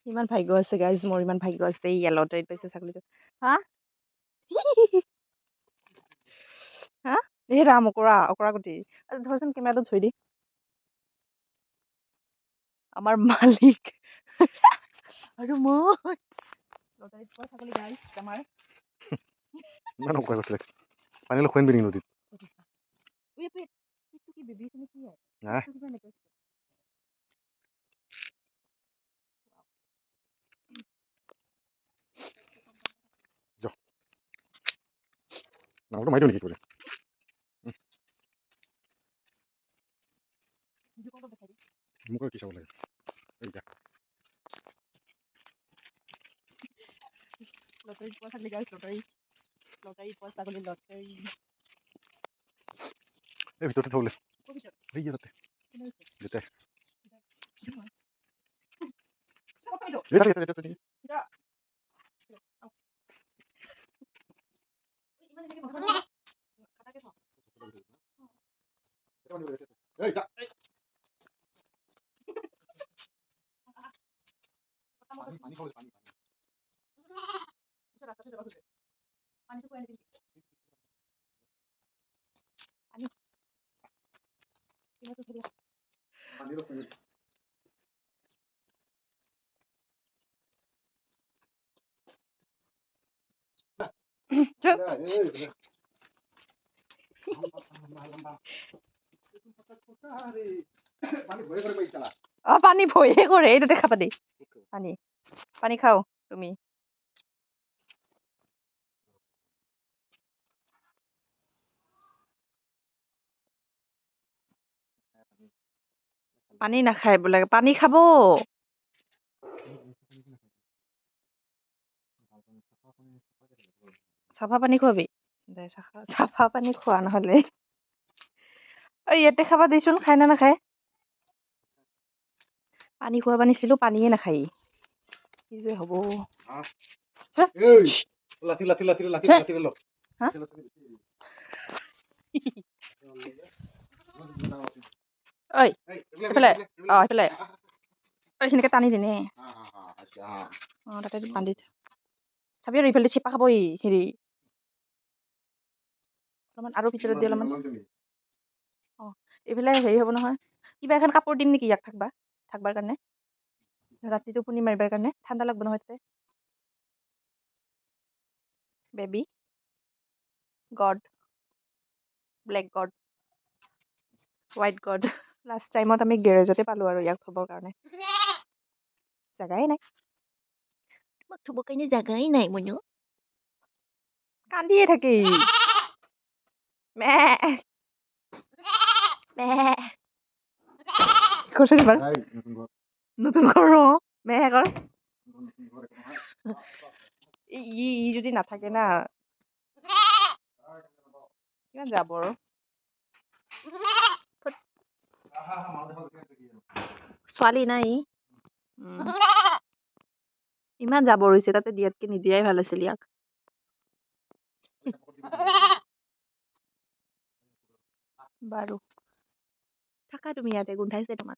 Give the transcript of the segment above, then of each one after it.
ইমান ভাগ্য আছে গাইজ, মোৰ ইমান ভাগ্য আছে। এই লটাৰীত পাইছে ছাগলীটো। হা হা এই ৰাম, অকৰা অকৰা গুটি। ধৰচোন কেমেৰাটো থৈ দি। আমাৰ মালিক আৰু মই লটাৰীত পোৱা ছাগলী গাইজ আমাৰ। ইমান অকৰা গৈছিলে পানী অলপ খুৱাই নিবি নদীত। কি বেবী তুমি কি হয়? নাই নামটো মাৰি দিওঁ নেকি তোলে? মোক কি চাব লাগে এইটা লটাৰীত পোৱা ছাগলী গাইজ, লটাৰীত পোৱা ছাগলী লটাৰী। এই ভিতৰতে থ'লে এই তাতে যেতাই পানী ভয়ে কৰে। এইটো দেখা পাতি পানী পানী খাও তুমি। পানী নাখায় বোলে, পানী খাব। চাফা পানী খোৱাবি দে, চাফা পানী খোৱা নহলে। ইয়াতে খাবা দেচোন, খাই না নাখায়? পানী খোৱাব নিছিলো, পানীয়ে নাখায়। কি যে হব। লাঠি লাঠি লাঠি লাঠি লাঠি ল ঐ এইফালে, এইফালে এইখিনিকে টানি দিনে। তাতে বান্ধি চাবি আৰু ইফালে চেপা খাব। হেৰি অলপমান আৰু ভিতৰত দি অলপমান। এইফালে হেৰি হ'ব নহয়। কিবা এখন কাপোৰ দিম নেকি ইয়াক থাকবাৰ কাৰণে? ৰাতিটো টোপনি মাৰিবাৰ কাৰণে ঠাণ্ডা লাগব নহয় তাতে। Baby god, black god, white god. Last টাইমত আমি গেৰেজতে পালো আৰু ইয়াক থবৰ কাৰণে। জাগাই নাই, তোমাক থবৰ কাৰণে জাগাই নাই। মইনো কান্দিয়ে থাকে। মে মে কৰচোন এবাৰ। নতুন ঘৰ মেহে কৰ। ই যদি নাথাকে না, কিমান জাবৰ। ছোৱালী নাই ইমান জাবৰ হৈছে, তাতে দিয়াতকে নিদিয়াই ভাল আছিল ইয়াক। বাৰু থাকা তুমি ইয়াতে, গোন্ধাইছে তোমাক।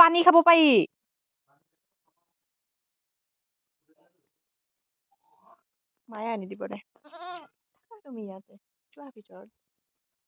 পানী খাব পাৰি। মায়ে আনি দিব দে, থাকা তুমি ইয়াতে, যোৱা ভিতৰত।